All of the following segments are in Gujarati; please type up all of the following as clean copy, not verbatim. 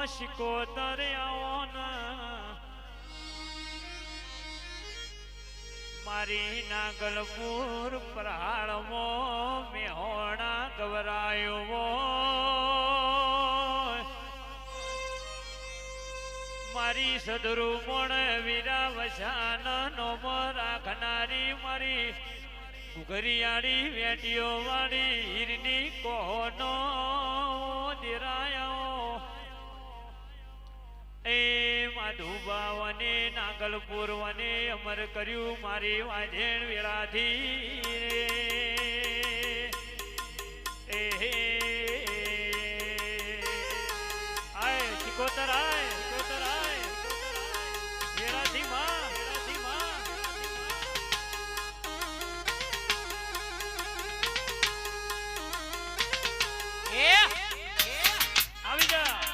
શિકોતર આવો ને મારી નાગલપુર પ્રહાળમાં મેહોણા ગવરાયો મારી સદરુ મોણ વીરા વસાન નોમ રાખનારી મારી ઘરિયાળી વેટીઓ વાળી હીરની કોનો દિરાયો એ માધુબા વને નાગલપુર વને અમર કર્યું મારી વાજેણ વેળાથી એ આય શિકોતર આય વેળાથી માં આવી જા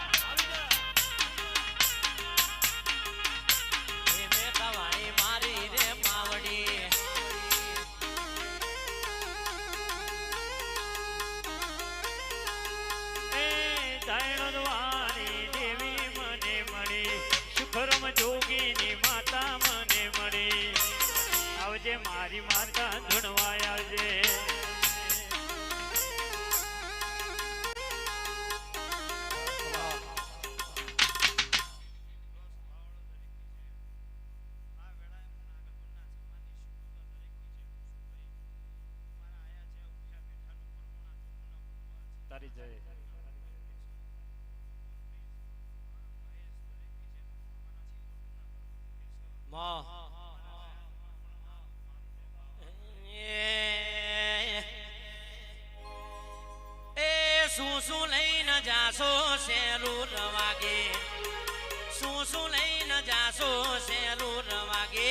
જોગીની માતા મને મળી આવજે મારી માતા ધૂણવાય આવજે તારી જય શું લઈને જાશો શેલું રવાગે શું લઈને જાશો શેલું રવાગે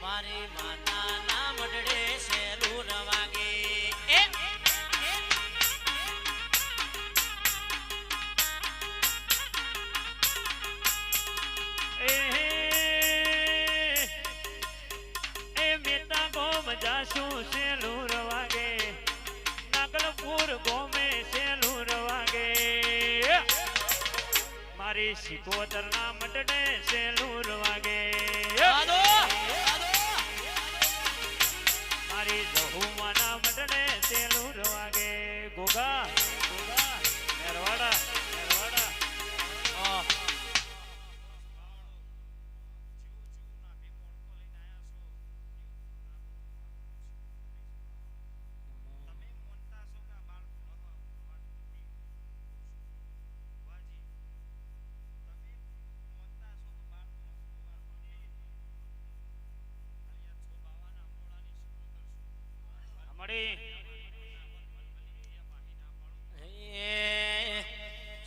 મારી માતા ના મડડે શેલું રવાગે મેતા ગોમ જાશું શેલું રવાગે નાગલપુર ગોમે શેલું રવાગે મારી શિકોતર ના મટડે શેલું રવાગે મારી જહુમા ના મટડે શેલું રવાગે ગોગા મેરવાડા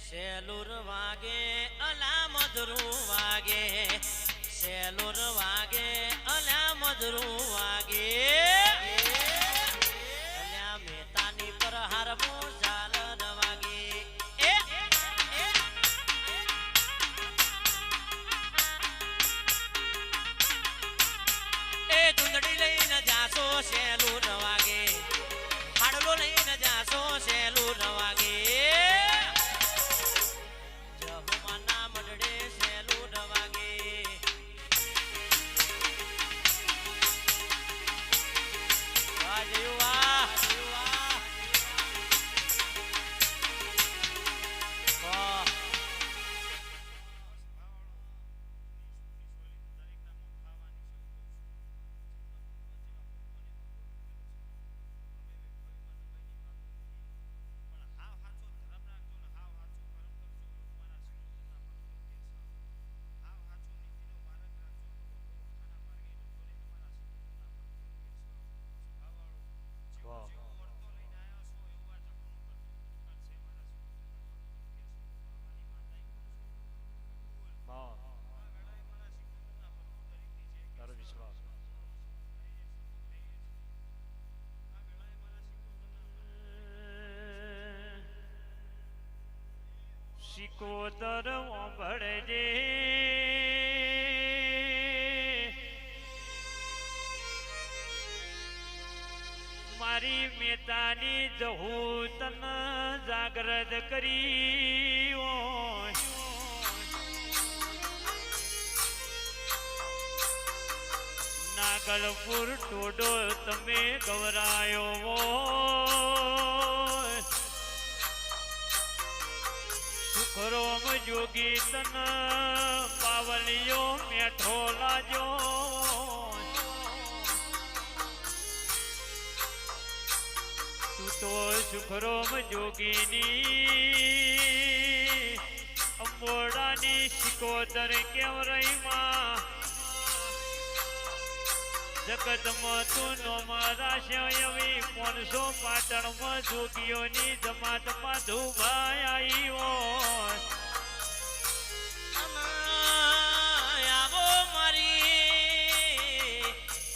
શેલુર વાગે અલા મધરું વાગે શેલુર વાગે અલા મધરું વાગે અલ્યા મેતાની પર હારમો ચાલન વાગે એ ચુંદડી લઈને જાશો શેલુર વાગે હાડલો લઈને જાશો શેલુર વાગે જહુમાના મડડે શેલુર વાગે વાહ જય વાહ વાહ શિકોતર ઓંભળજે મારી મેતાની જહુ તન જાગ જાગ્રત કરી હોય. નાગલપુર ટોડો તમે ગવરાયો હોય. સુખરોમ જોગી તન પાવલિયો મેઠો લાજો. તું તો સુખરોમ જોગીની અંબોડાની શિકોતર કેવરઈમાં જગતમાં તું નો મારા શયવી 500 પાટણમાં જોગીઓની જમાતમાં ધુભાઈ આવી હોય. આવો મારી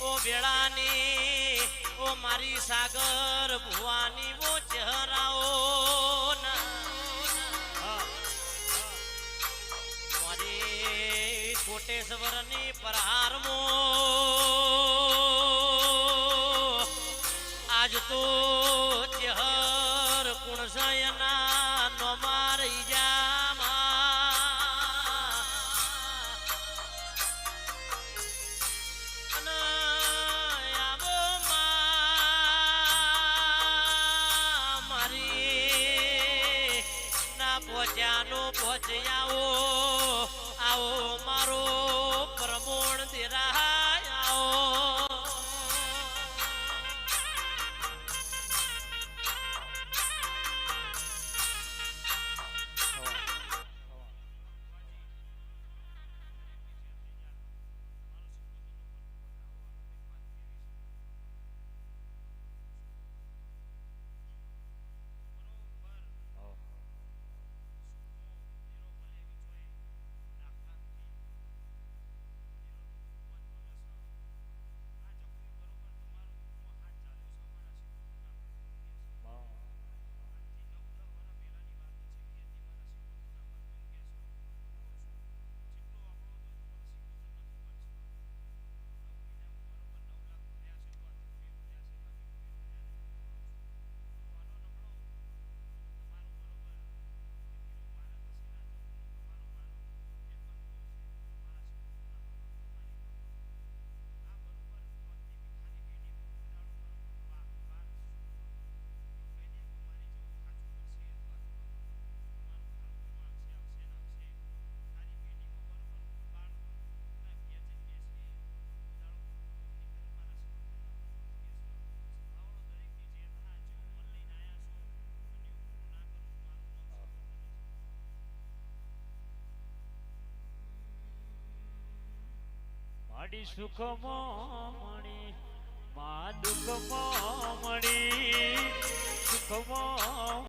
ઓ બેડાની ઓ મારી સાગર ભુવાની વો ચહેરાઓ મારી કોટેશ્વરની પ્રહારમો આજ તો ચહેર કુણસયના નો મારી પહોંચ્યાઓ આવો મારો પ્રમોણ દેરાયો. માડી સુખમાં મળી મા દુઃખમાં મળી સુખમાં